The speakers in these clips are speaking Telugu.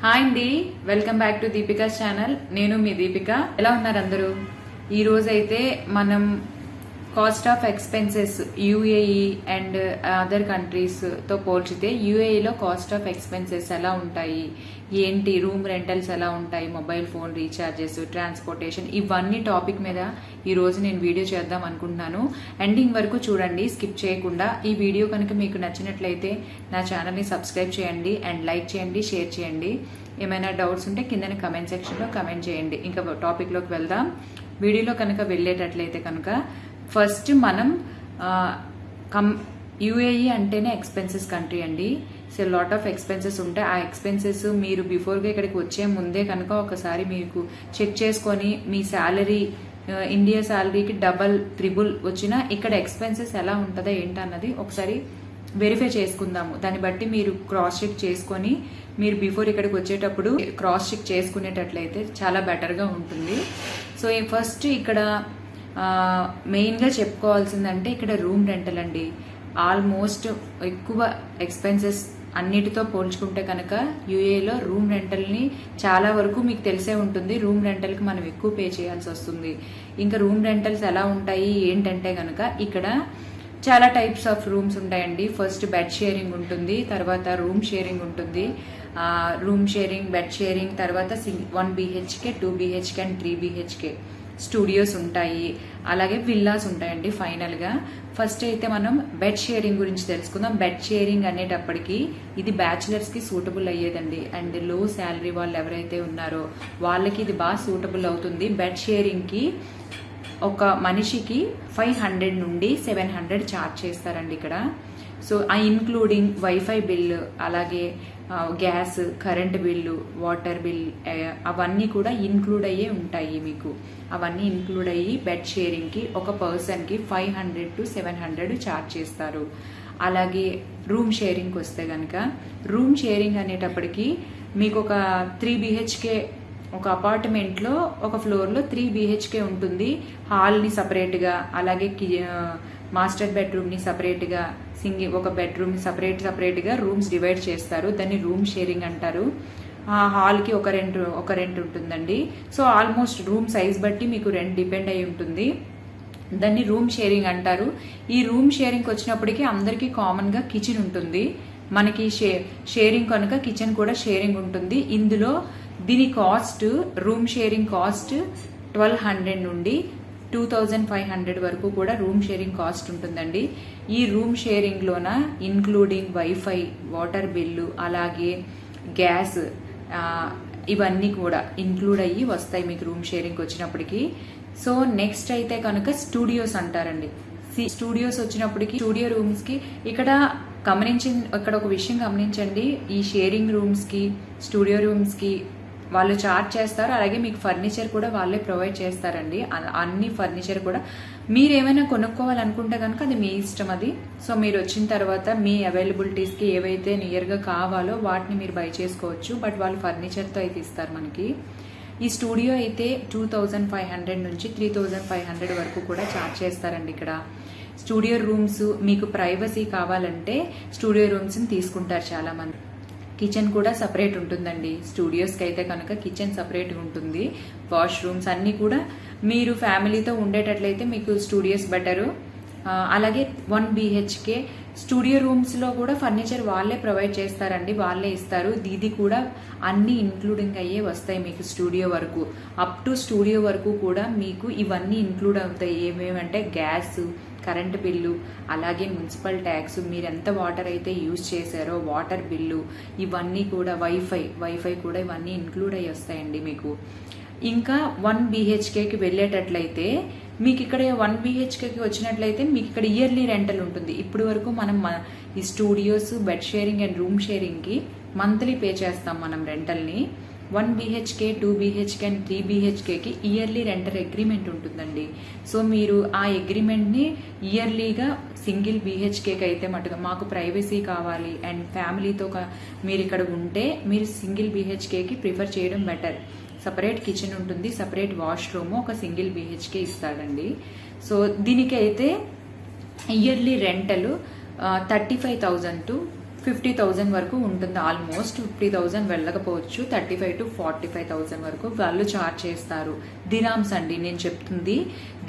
హాయ్ అండి, welcome back to Deepika's channel. నేను మీ దీపిక. ఎలా ఉన్నారు అందరూ? ఈ రోజు అయితే మనం cost of expenses UAE and other countries తో పోల్చితే యూఏఈలో కాస్ట్ ఆఫ్ ఎక్స్పెన్సెస్ ఎలా ఉంటాయి, ఏంటి, రూమ్ రెంటల్స్ ఎలా ఉంటాయి, మొబైల్ ఫోన్ రీఛార్జెస్, ట్రాన్స్పోర్టేషన్, ఇవన్నీ టాపిక్ మీద ఈ రోజు నేను వీడియో చేద్దాం అనుకుంటున్నాను. ఎండింగ్ వరకు చూడండి, స్కిప్ చేయకుండా. ఈ వీడియో కనుక మీకు నచ్చినట్లయితే నా ఛానల్ని సబ్స్క్రైబ్ చేయండి అండ్ లైక్ చేయండి, షేర్ చేయండి. ఏమైనా డౌట్స్ ఉంటే కింద కమెంట్ సెక్షన్లో కమెంట్ చేయండి. ఇంకా టాపిక్లోకి వెళ్దాం. వీడియోలో కనుక వెళ్ళేటట్లయితే కనుక ఫస్ట్ మనం యూఏఈ అంటేనే ఎక్స్పెన్సెస్ కంట్రీ అండి. సో లాట్ ఆఫ్ ఎక్స్పెన్సెస్ ఉంటాయి. ఆ ఎక్స్పెన్సెస్ మీరు బిఫోర్గా ఇక్కడికి వచ్చే ముందే కనుక ఒకసారి మీకు చెక్ చేసుకొని మీ శాలరీ ఇండియా శాలరీకి డబల్ త్రిబుల్ వచ్చినా ఇక్కడ ఎక్స్పెన్సెస్ ఎలా ఉంటుందో ఏంటన్నది ఒకసారి వెరిఫై చేసుకుందాము. దాన్ని బట్టి మీరు క్రాస్ చెక్ చేసుకొని మీరు బిఫోర్ ఇక్కడికి వచ్చేటప్పుడు క్రాస్ చెక్ చేసుకునేటట్లయితే చాలా బెటర్గా ఉంటుంది. సో ఫస్ట్ ఇక్కడ మెయిన్గా చెప్పుకోవాల్సిందంటే ఇక్కడ రూమ్ రెంటల్ అండి. ఆల్మోస్ట్ ఎక్కువ ఎక్స్పెన్సెస్ అన్నిటితో పోల్చుకుంటే కనుక యూఏలో రూమ్ రెంటల్ని చాలా వరకు మీకు తెలిసే ఉంటుంది. రూమ్ రెంటల్కి మనం ఎక్కువ పే చేయాల్సి వస్తుంది. ఇంకా రూమ్ రెంటల్స్ ఎలా ఉంటాయి ఏంటంటే కనుక ఇక్కడ చాలా టైప్స్ ఆఫ్ రూమ్స్ ఉంటాయండి. ఫస్ట్ బెడ్ షేరింగ్ ఉంటుంది, తర్వాత రూమ్ షేరింగ్ ఉంటుంది. రూమ్ షేరింగ్, బెడ్ షేరింగ్, తర్వాత 1 BHK, 2 BHK and 3 BHK studios ఉంటాయి. అలాగే విల్లాస్ ఉంటాయండి. ఫైనల్గా ఫస్ట్ అయితే మనం బెడ్ షేరింగ్ గురించి తెలుసుకుందాం. బెడ్ షేరింగ్ అనేటప్పటికి ఇది బ్యాచిలర్స్కి సూటబుల్ అయ్యేదండి. అండ్ లో శాలరీ వాళ్ళు ఎవరైతే ఉన్నారో వాళ్ళకి ఇది బాగా సూటబుల్ అవుతుంది. బెడ్ షేరింగ్కి ఒక మనిషికి 500 నుండి 700 ఛార్జ్ చేస్తారండి ఇక్కడ. సో ఇన్క్లూడింగ్ వైఫై బిల్లు, అలాగే gas, current bill, water bill, అవన్నీ కూడా ఇన్క్లూడ్ అయ్యే ఉంటాయి మీకు. అవన్నీ ఇన్క్లూడ్ అయ్యి బెడ్ షేరింగ్కి ఒక పర్సన్కి 500 to 700 ఛార్జ్ చేస్తారు. అలాగే రూమ్ షేరింగ్కి వస్తే కనుక రూమ్ షేరింగ్ అనేటప్పటికి మీకు ఒక 3 BHK ఒక అపార్ట్మెంట్లో ఒక ఫ్లోర్లో 3 BHK ఉంటుంది. హాల్ని సపరేట్గా, అలాగే మాస్టర్ బెడ్రూమ్ని సపరేట్గా, ఒక బెడ్రూమ్ సపరేట్గా రూమ్స్ డివైడ్ చేస్తారు. దాన్ని రూమ్ షేరింగ్ అంటారు. హాల్కి ఒక రెంట్ ఉంటుందండి. సో ఆల్మోస్ట్ రూమ్ సైజ్ బట్టి మీకు రెంట్ డిపెండ్ అయి ఉంటుంది. దాన్ని రూమ్ షేరింగ్ అంటారు. ఈ రూమ్ షేరింగ్కి వచ్చినప్పటికీ అందరికీ కామన్గా కిచెన్ ఉంటుంది. మనకి షేరింగ్ కనుక కిచెన్ కూడా షేరింగ్ ఉంటుంది. ఇందులో దీని కాస్ట్, రూమ్ షేరింగ్ కాస్ట్ 1200 నుండి 2500 వరకు కూడా రూమ్ షేరింగ్ కాస్ట్ ఉంటుందండి. ఈ రూమ్ షేరింగ్లోన ఇన్క్లూడింగ్ వైఫై, వాటర్ బిల్లు, అలాగే గ్యాస్, ఇవన్నీ కూడా ఇన్క్లూడ్ అయ్యి వస్తాయి మీకు రూమ్ షేరింగ్కి వచ్చినప్పటికీ. సో నెక్స్ట్ అయితే కనుక స్టూడియోస్ అంటారండి. స్టూడియోస్ వచ్చినప్పటికీ స్టూడియో రూమ్స్కి ఇక్కడ ఒక విషయం గమనించండి. ఈ షేరింగ్ రూమ్స్కి, స్టూడియో రూమ్స్కి వాళ్ళు ఛార్జ్ చేస్తారు. అలాగే మీకు ఫర్నిచర్ కూడా వాళ్ళే ప్రొవైడ్ చేస్తారండి. అన్ని ఫర్నిచర్ కూడా మీరు ఏమైనా కొనుక్కోవాలనుకుంటే కనుక అది మీ ఇష్టం అది. సో మీరు వచ్చిన తర్వాత మీ అవైలబిలిటీస్కి ఏవైతే నియర్గా కావాలో వాటిని మీరు బై చేసుకోవచ్చు. బట్ వాళ్ళు ఫర్నిచర్తో అయితే ఇస్తారు మనకి. ఈ స్టూడియో అయితే 2500 నుంచి 3500 వరకు కూడా ఛార్జ్ చేస్తారండి ఇక్కడ. స్టూడియో రూమ్స్ మీకు ప్రైవసీ కావాలంటే స్టూడియో రూమ్స్ని తీసుకుంటారు చాలా మంది. కిచెన్ కూడా సపరేట్ ఉంటుందండి. స్టూడియోస్కి అయితే కనుక కిచెన్ సపరేట్గా ఉంటుంది. వాష్రూమ్స్ అన్నీ కూడా మీరు ఫ్యామిలీతో ఉండేటట్లయితే మీకు స్టూడియోస్ బెటరు. అలాగే 1 BHK స్టూడియో రూమ్స్లో కూడా ఫర్నిచర్ వాళ్ళే ప్రొవైడ్ చేస్తారండి, వాళ్ళే ఇస్తారు. ఇది కూడా అన్ని ఇన్క్లూడింగ్ అయ్యే వస్తాయి మీకు స్టూడియో వరకు. అప్ టు స్టూడియో వరకు కూడా మీకు ఇవన్నీ ఇన్క్లూడ్ అవుతాయి. ఏమేమంటే గ్యాస్, కరెంట్ బిల్లు, అలాగే మున్సిపల్ ట్యాక్స్, మీరు ఎంత వాటర్ అయితే యూజ్ చేశారో వాటర్ బిల్లు, ఇవన్నీ కూడా వైఫై కూడా ఇవన్నీ ఇన్క్లూడ్ అయ్యి వస్తాయండి మీకు. ఇంకా 1 BHKకి వెళ్ళేటట్లయితే మీకు ఇక్కడ 1 BHKకి వచ్చినట్లయితే మీకు ఇక్కడ ఇయర్లీ రెంటల్ ఉంటుంది. ఇప్పుడు వరకు మనం ఈ studios, bed sharing and room షేరింగ్కి మంత్లీ పే చేస్తాం మనం రెంటల్ని. 1 BHK, 2 BHK అండ్ 3 BHKకి ఇయర్లీ రెంటల్ అగ్రిమెంట్ ఉంటుందండి. సో మీరు ఆ అగ్రిమెంట్ని ఇయర్లీగా సింగిల్ BHKకి అయితే మటుగా మాకు ప్రైవసీ కావాలి అండ్ ఫ్యామిలీతో మీరు ఇక్కడ ఉంటే మీరు సింగిల్ BHKకి ప్రిఫర్ చేయడం బెటర్. సపరేట్ కిచెన్ ఉంటుంది, సపరేట్ వాష్రూమ్, ఒక సింగిల్ BHK ఇస్తాడండి. సో దీనికైతే ఇయర్లీ రెంటలు 35,000 to 50,000 వరకు ఉంటుంది. ఆల్మోస్ట్ 50,000 వెళ్ళకపోవచ్చు, 35 to 45,000 వరకు వాళ్ళు చార్జ్ చేస్తారు. దిరామ్స్ అండి నేను చెప్తుంది,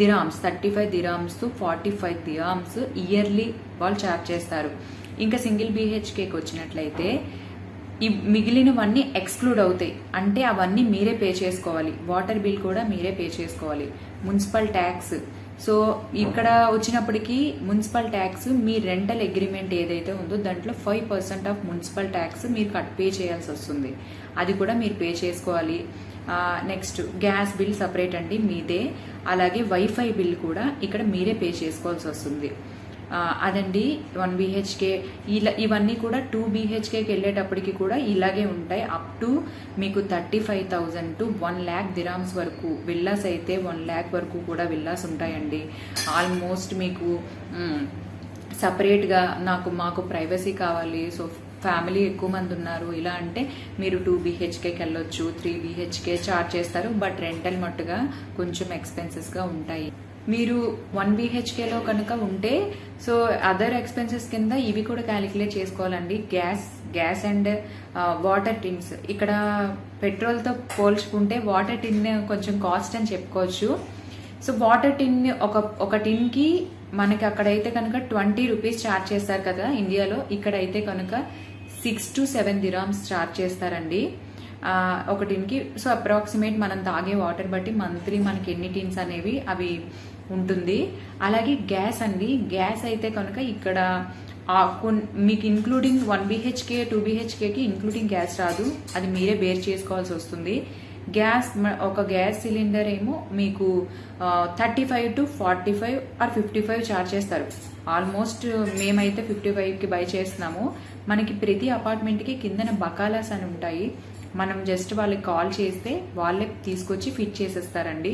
dirhams 35 dirhams to 45 dirhams yearly వాళ్ళు చార్జ్ చేస్తారు. ఇంకా సింగిల్ BHKకి వచ్చినట్లయితే ఈ మిగిలినవన్నీ ఎక్స్క్లూడ్ అవుతాయి, అంటే అవన్నీ మీరే పే చేసుకోవాలి. వాటర్ బిల్ కూడా మీరే పే చేసుకోవాలి. మున్సిపల్ ట్యాక్స్, సో ఇక్కడ వచ్చినప్పటికీ మున్సిపల్ ట్యాక్స్ మీ రెంటల్ అగ్రిమెంట్ ఏదైతే ఉందో దాంట్లో 5% ఆఫ్ మున్సిపల్ ట్యాక్స్ మీరు పే చేయాల్సి వస్తుంది, అది కూడా మీరు పే చేసుకోవాలి. నెక్స్ట్ గ్యాస్ బిల్ సపరేట్ అండి మీదే, అలాగే వైఫై బిల్ కూడా ఇక్కడ మీరే పే చేసుకోవాల్సి వస్తుంది. అదండి 1 BHK. ఇవన్నీ కూడా 2 BHKకి వెళ్ళేటప్పటికి కూడా ఇలాగే ఉంటాయి. అప్ టు మీకు 35,000 to 1 lakh దిరామ్స్ వరకు. విల్లాస్ అయితే 1 lakh వరకు కూడా విల్లాస్ ఉంటాయండి. ఆల్మోస్ట్ మీకు సపరేట్గా మాకు ప్రైవసీ కావాలి, సో ఫ్యామిలీ ఎక్కువ మంది ఉన్నారు ఇలా అంటే మీరు 2 BHKకి వెళ్ళొచ్చు. 3 BHK చార్జ్ చేస్తారు, బట్ రెంటల్ మట్టుగా కొంచెం ఎక్స్పెన్సెస్గా ఉంటాయి. మీరు 1 BHKలో కనుక ఉంటే సో అదర్ ఎక్స్పెన్సెస్ కింద ఇవి కూడా క్యాలిక్యులేట్ చేసుకోవాలండి. Gas and water tins. ఇక్కడ పెట్రోల్తో పోల్చుకుంటే వాటర్ టిన్ కొంచెం కాస్ట్ అని చెప్పుకోవచ్చు. సో వాటర్ టిన్ ఒక టిన్కి మనకి అక్కడైతే కనుక 20 రూపీస్ ఛార్జ్ చేస్తారు కదా ఇండియాలో, ఇక్కడైతే కనుక 6 to 7 దిరామ్స్ ఛార్జ్ చేస్తారండి ఒక టిన్కి. సో అప్రాక్సిమేట్ మనం తాగే వాటర్ బట్టి మంత్లీ మనకి ఎన్ని టిన్స్ అనేవి అవి ఉంటుంది. అలాగే గ్యాస్ అండి, గ్యాస్ అయితే కనుక ఇక్కడ మీకు ఇంక్లూడింగ్ 1 BHK 2 BHKకి ఇంక్లూడింగ్ గ్యాస్ రాదు, అది మీరే బేర్ చేసుకోవాల్సి వస్తుంది. ఒక గ్యాస్ సిలిండర్ ఏమో మీకు 35 to 45 or 55 ఛార్జ్ చేస్తారు. ఆల్మోస్ట్ మేమైతే 55కి బై చేస్తున్నాము. మనకి ప్రతి అపార్ట్మెంట్కి కిందన బకాలాస్ అని ఉంటాయి, మనం జస్ట్ వాళ్ళకి కాల్ చేస్తే వాళ్ళే తీసుకొచ్చి ఫిట్ చేసేస్తారండి.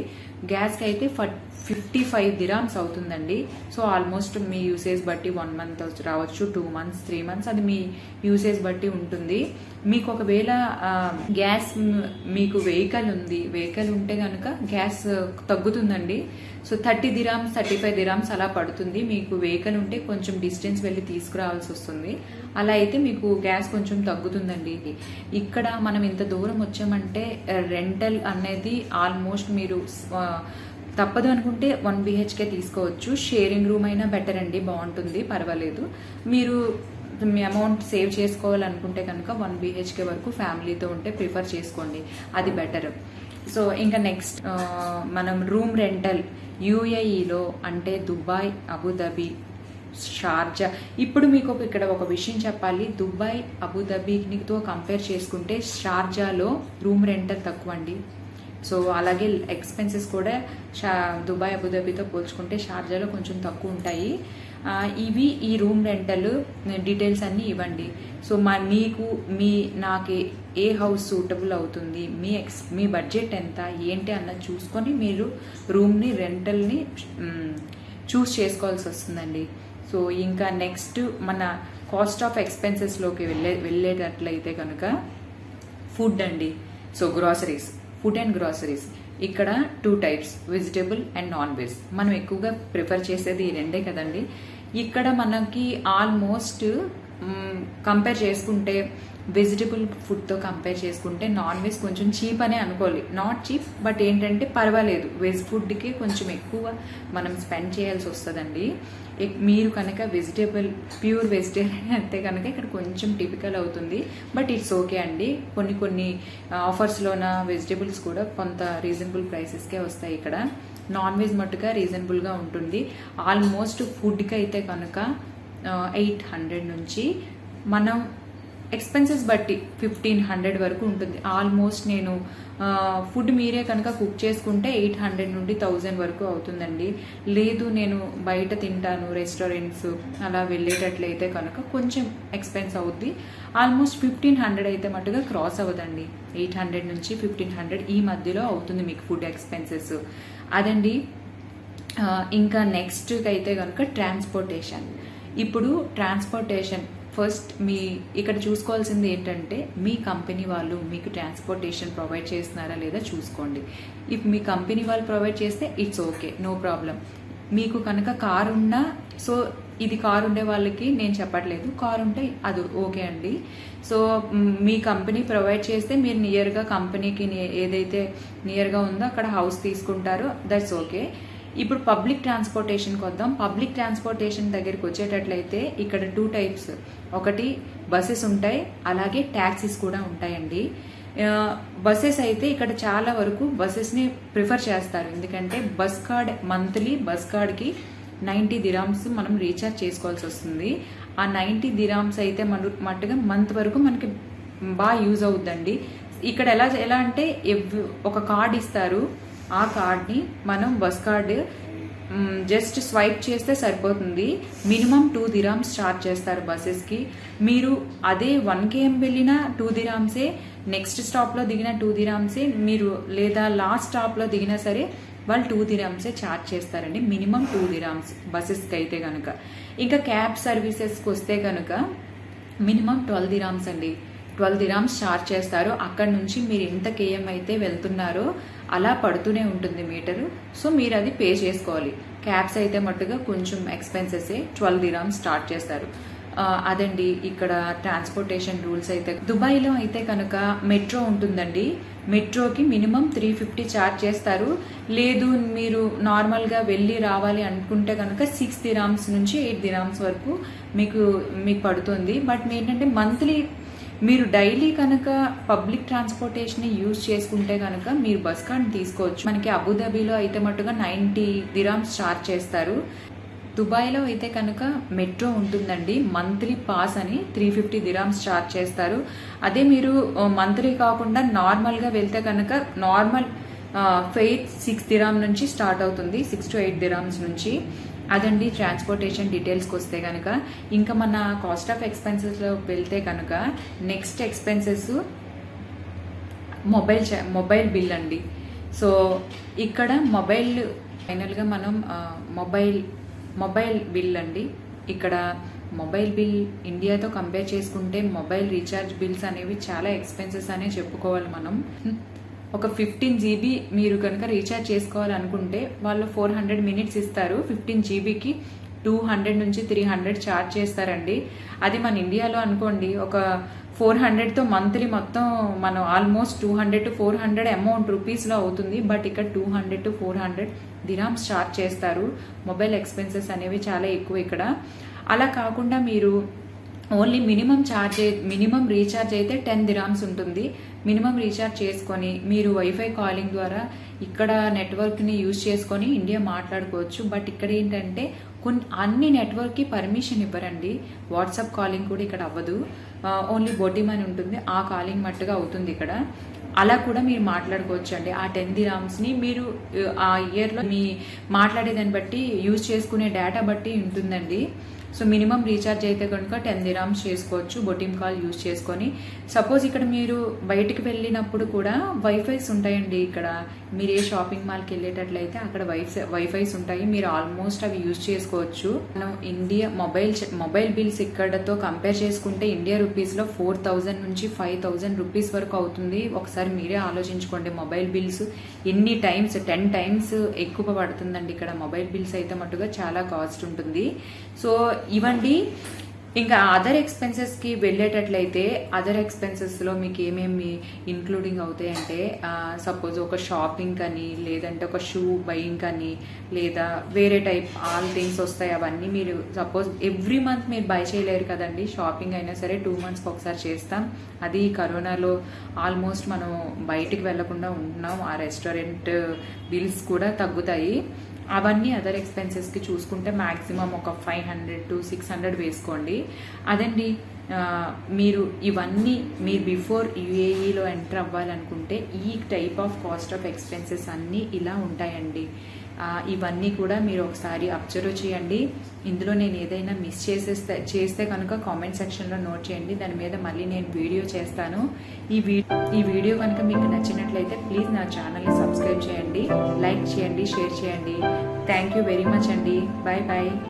గ్యాస్కి అయితే 55 దిరామ్స్ అవుతుందండి. సో ఆల్మోస్ట్ మీ యూసేజ్ బట్టి 1 month రావచ్చు, 2 months 3 months, అది మీ యూసేజ్ బట్టి ఉంటుంది. మీకు ఒకవేళ గ్యాస్ మీకు వెహికల్ ఉంటే కనుక గ్యాస్ తగ్గుతుందండి. సో 30 దిరామ్స్ 35 దిరామ్స్ అలా పడుతుంది. మీకు వెహికల్ ఉంటే కొంచెం డిస్టెన్స్ వెళ్ళి తీసుకురావాల్సి వస్తుంది, అలా అయితే మీకు గ్యాస్ కొంచెం తగ్గుతుందండి. ఇక్కడ మనం ఇంత దూరం వచ్చామంటే రెంటల్ అనేది ఆల్మోస్ట్ మీరు తప్పదు అనుకుంటే 1 BHK తీసుకోవచ్చు. షేరింగ్ రూమ్ అయినా బెటర్ అండి, బాగుంటుంది, పర్వాలేదు. మీరు మీ అమౌంట్ సేవ్ చేసుకోవాలనుకుంటే కనుక 1 BHK వరకు ఫ్యామిలీతో ఉంటే ప్రిఫర్ చేసుకోండి, అది బెటర్. సో ఇంకా నెక్స్ట్ మనం రూమ్ రెంటల్ UAEలో అంటే దుబాయ్, అబుదాబి, షార్జా. ఇప్పుడు మీకు ఇక్కడ ఒక విషయం చెప్పాలి, దుబాయ్ అబుదాబితో కంపేర్ చేసుకుంటే షార్జాలో రూమ్ రెంటల్ తక్కువ అండి. సో అలాగే ఎక్స్పెన్సెస్ కూడా దుబాయ్ అబుదాబితో పోల్చుకుంటే షార్జాలో కొంచెం తక్కువ ఉంటాయి. ఇవి ఈ రూమ్ రెంటల్ డీటెయిల్స్ అన్నీ ఇవ్వండి. సో నాకు ఏ హౌస్ సూటబుల్ అవుతుంది, మీ బడ్జెట్ ఎంత ఏంటి అన్నది చూసుకొని మీరు రూమ్ని రెంటల్ని చూస్ చేసుకోవాల్సి వస్తుందండి. సో ఇంకా నెక్స్ట్ మన కాస్ట్ ఆఫ్ ఎక్స్పెన్సెస్లోకి వెళ్ళేటట్లయితే కనుక ఫుడ్ అండి. సో ఫుడ్ అండ్ గ్రాసరీస్ ఇక్కడ 2 types, vegetable and non veg. మనం ఎక్కువగా ప్రిఫర్ చేసేది ఈ రెండే కదండి. ఇక్కడ మనకి ఆల్మోస్ట్ కంపేర్ చేసుకుంటే వెజిటబుల్ ఫుడ్తో కంపేర్ చేసుకుంటే నాన్ వెజ్ కొంచెం చీప్ అనే అనుకోవాలి. నాట్ చీప్, బట్ ఏంటంటే పర్వాలేదు, వెజ్ ఫుడ్కి కొంచెం ఎక్కువ మనం స్పెండ్ చేయాల్సి వస్తుందండి. మీరు కనుక ప్యూర్ వెజిటేరియన్ అయితే కనుక ఇక్కడ కొంచెం టిపికల్ అవుతుంది, బట్ ఇట్స్ ఓకే అండి. కొన్ని ఆఫర్స్లోన వెజిటేబుల్స్ కూడా కొంత రీజనబుల్ ప్రైసెస్కే వస్తాయి. ఇక్కడ నాన్ వెజ్ మట్టుగా రీజనబుల్గా ఉంటుంది. ఆల్మోస్ట్ ఫుడ్కి అయితే కనుక 800 నుంచి మనం ఎక్స్పెన్సెస్ బట్టి 1500 వరకు ఉంటుంది. ఆల్మోస్ట్ నేను ఫుడ్ మీరే కనుక కుక్ చేసుకుంటే 800 నుండి 1000 వరకు అవుతుందండి. లేదు నేను బయట తింటాను రెస్టారెంట్స్ అలా వెళ్ళేటట్లయితే కనుక కొంచెం ఎక్స్పెన్స్ అవుద్ది. ఆల్మోస్ట్ 1500 అయితే మట్టుగా క్రాస్ అవ్వదండి. 800 నుంచి 1500 ఈ మధ్యలో అవుతుంది మీకు ఫుడ్ ఎక్స్పెన్సెస్. అదండి. ఇంకా నెక్స్ట్ అయితే కనుక ట్రాన్స్పోర్టేషన్. ఇప్పుడు ట్రాన్స్పోర్టేషన్ ఫస్ట్ ఇక్కడ చూసుకోవాల్సింది ఏంటంటే మీ కంపెనీ వాళ్ళు మీకు ట్రాన్స్పోర్టేషన్ ప్రొవైడ్ చేస్తున్నారా లేదా చూసుకోండి. ఇఫ్ మీ కంపెనీ వాళ్ళు ప్రొవైడ్ చేస్తే ఇట్స్ ఓకే, నో ప్రాబ్లం. మీకు కనుక కార్ ఉన్నా సో ఇది కారు ఉండే వాళ్ళకి నేను చెప్పట్లేదు, కారు ఉంటే అది ఓకే అండి. సో మీ కంపెనీ ప్రొవైడ్ చేస్తే మీరు నియర్గా కంపెనీకి ఏదైతే నియర్గా ఉందో అక్కడ హౌస్ తీసుకుంటారో దట్స్ ఓకే. ఇప్పుడు పబ్లిక్ ట్రాన్స్పోర్టేషన్కి వద్దాం. పబ్లిక్ ట్రాన్స్పోర్టేషన్ దగ్గరికి వచ్చేటట్లయితే ఇక్కడ 2 టైప్స్, ఒకటి బస్సెస్ ఉంటాయి, అలాగే ట్యాక్సీస్ కూడా ఉంటాయండి. బస్సెస్ అయితే ఇక్కడ చాలా వరకు బస్సెస్ని ప్రిఫర్ చేస్తారు, ఎందుకంటే బస్ కార్డ్ మంత్లీ బస్ కార్డ్కి 90 dirhams మనం రీఛార్జ్ చేసుకోవాల్సి వస్తుంది. ఆ 90 dirhams అయితే మట్టుగా మంత్ వరకు మనకి బాగా యూజ్ అవుద్దండి. ఇక్కడ ఎలా అంటే ఒక కార్డ్ ఇస్తారు, ఆ కార్డ్ని మనం బస్ కార్డు జస్ట్ స్వైప్ చేస్తే సరిపోతుంది. మినిమం 2 dirhams ఛార్జ్ చేస్తారు బస్సెస్కి. మీరు అదే 1 km వెళ్ళినా 2 dirhams, నెక్స్ట్ స్టాప్లో దిగిన 2 dirhams, మీరు లేదా లాస్ట్ స్టాప్లో దిగినా సరే వాళ్ళు 2 dirhams ఛార్జ్ చేస్తారండి. మినిమం 2 dirhams బస్సెస్కి అయితే కనుక. ఇంకా క్యాబ్ సర్వీసెస్కి వస్తే కనుక మినిమం 12 dirhams అండి. 12 dirhams ఛార్జ్ చేస్తారు. అక్కడ నుంచి మీరు ఎంత కేఎం అయితే వెళ్తున్నారో అలా పడుతూనే ఉంటుంది మీటరు. సో మీరు అది పే చేసుకోవాలి. క్యాబ్స్ అయితే మట్టుగా కొంచెం ఎక్స్పెన్సెస్, 12 dirhams స్టార్ట్ చేస్తారు. అదండి ఇక్కడ ట్రాన్స్పోర్టేషన్ రూల్స్ అయితే. దుబాయ్లో అయితే కనుక మెట్రో ఉంటుందండి. మెట్రోకి మినిమం 350 ఛార్జ్ చేస్తారు. లేదు మీరు నార్మల్గా వెళ్ళి రావాలి అనుకుంటే కనుక 6 dirhams నుంచి 8 dirhams వరకు మీకు పడుతుంది. బట్ ఏంటంటే మంత్లీ మీరు డైలీ కనుక పబ్లిక్ ట్రాన్స్పోర్టేషన్ యూజ్ చేసుకుంటే కనుక మీరు బస్ కార్డ్ తీసుకోవచ్చు. మనకి అబుదాబిలో అయితే మట్టుగా 90 dirhams ఛార్జ్ చేస్తారు. దుబాయ్లో అయితే కనుక మెట్రో ఉంటుందండి. మంత్లీ పాస్ అని 350 dirhams ఛార్జ్ చేస్తారు. అదే మీరు మంత్లీ కాకుండా నార్మల్గా వెళ్తే కనుక నార్మల్ ఫెయిర్ 6 dirham నుంచి స్టార్ట్ అవుతుంది, 6 to 8 dirhams నుంచి. అదండి ట్రాన్స్పోర్టేషన్ డీటెయిల్స్కి వస్తే కనుక. ఇంకా మన కాస్ట్ ఆఫ్ ఎక్స్పెన్సెస్లో వెళ్తే కనుక నెక్స్ట్ ఎక్స్పెన్సెస్ మొబైల్ బిల్ అండి. సో ఇక్కడ ఫైనల్గా మనం మొబైల్ బిల్ అండి. ఇక్కడ మొబైల్ బిల్ ఇండియాతో కంపేర్ చేసుకుంటే మొబైల్ రీఛార్జ్ బిల్స్ అనేవి చాలా ఎక్స్పెన్సెస్ అనే చెప్పుకోవాలి మనం. ఒక 15 GB మీరు కనుక రీఛార్జ్ చేసుకోవాలనుకుంటే వాళ్ళు 400 minutes ఇస్తారు. 15 GBకి 200 నుంచి 300 ఛార్జ్ చేస్తారండి. అది మన ఇండియాలో అనుకోండి ఒక 400తో మంత్లీ మొత్తం మనం ఆల్మోస్ట్ 200 to 400 అమౌంట్ రూపీస్లో అవుతుంది. బట్ ఇక్కడ 200 to 400 dirhams ఛార్జ్ చేస్తారు. మొబైల్ ఎక్స్పెన్సెస్ అనేవి చాలా ఎక్కువ ఇక్కడ. అలా కాకుండా మీరు ఓన్లీ మినిమం రీఛార్జ్ అయితే 10 dirhams ఉంటుంది. మినిమం రీఛార్జ్ చేసుకొని మీరు వైఫై కాలింగ్ ద్వారా ఇక్కడ నెట్వర్క్ని యూజ్ చేసుకొని ఇండియా మాట్లాడుకోవచ్చు. బట్ ఇక్కడ ఏంటంటే అన్ని నెట్వర్క్కి పర్మిషన్ ఇవ్వరండి. వాట్సాప్ కాలింగ్ కూడా ఇక్కడ అవ్వదు. ఓన్లీ బొటిమ్ అని ఉంటుంది, ఆ కాలింగ్ మట్టుగా అవుతుంది ఇక్కడ. అలా కూడా మీరు మాట్లాడుకోవచ్చు అండి. ఆ 10 dirhamsని మీరు ఆ ఇయర్లో మీ మాట్లాడేదాన్ని బట్టి యూజ్ చేసుకునే డేటా బట్టి ఉంటుందండి. సో మినిమం రీఛార్జ్ అయితే కనుక 10 dirhams చేసుకోవచ్చు బొటిమ్ కాల్ యూజ్ చేసుకొని. సపోజ్ ఇక్కడ మీరు బయటికి వెళ్ళినప్పుడు కూడా వైఫైస్ ఉంటాయండి. ఇక్కడ మీరు ఏ షాపింగ్ మాల్కి వెళ్ళేటట్లయితే అక్కడ వైఫైస్ ఉంటాయి, మీరు ఆల్మోస్ట్ అవి యూజ్ చేసుకోవచ్చు. మనం ఇండియా మొబైల్ బిల్స్ ఇక్కడతో కంపేర్ చేసుకుంటే ఇండియా రూపీస్లో 4000 నుంచి 5000 రూపీస్ వరకు అవుతుంది. ఒకసారి మీరే ఆలోచించుకోండి, మొబైల్ బిల్స్ ఎన్ని టైమ్స్ 10 times ఎక్కువ పడుతుందండి ఇక్కడ. మొబైల్ బిల్స్ అయితే మట్టుగా చాలా కాస్ట్ ఉంటుంది. సో ఇవండి. ఇంకా అదర్ ఎక్స్పెన్సెస్కి వెళ్ళేటట్లయితే అదర్ ఎక్స్పెన్సెస్లో మీకు ఏమేమి ఇంక్లూడింగ్ అవుతాయంటే సపోజ్ ఒక షాపింగ్ అని, లేదంటే ఒక షూ బయింగ్ అని, లేదా వేరే టైప్ ఆల్ థింగ్స్ వస్తాయి. అవన్నీ మీరు సపోజ్ ఎవ్రీ మంత్ మీరు బై చేయలేరు కదండి. షాపింగ్ అయినా సరే 2 monthsకి ఒకసారి చేస్తాం. అది కరోనాలో ఆల్మోస్ట్ మనం బయటికి వెళ్లకుండా ఉంటున్నాం. ఆ రెస్టారెంట్ బిల్స్ కూడా తగ్గుతాయి. అవన్నీ అదర్ ఎక్స్పెన్సెస్కి చూసుకుంటే మ్యాక్సిమం ఒక 500 to 600 వేసుకోండి. అదండి మీరు ఇవన్నీ మీరు బిఫోర్ యూఏఈలో ఎంటర్ అవ్వాలనుకుంటే ఈ type of cost of expenses అన్నీ ఇలా ఉంటాయండి. ఇవన్నీ కూడా మీరు ఒకసారి అబ్జర్వ్ చేయండి. ఇందులో నేను ఏదైనా మిస్ చేస్తే కనుక కామెంట్ సెక్షన్లో నోట్ చేయండి. దాని మీద మళ్ళీ నేను వీడియో చేస్తాను. ఈ వీడియో కనుక మీకు నచ్చినట్లయితే ప్లీజ్ నా ఛానల్ని సబ్స్క్రైబ్ చేయండి, లైక్ చేయండి, షేర్ చేయండి. థ్యాంక్ యూ వెరీ మచ్ అండి. Bye bye.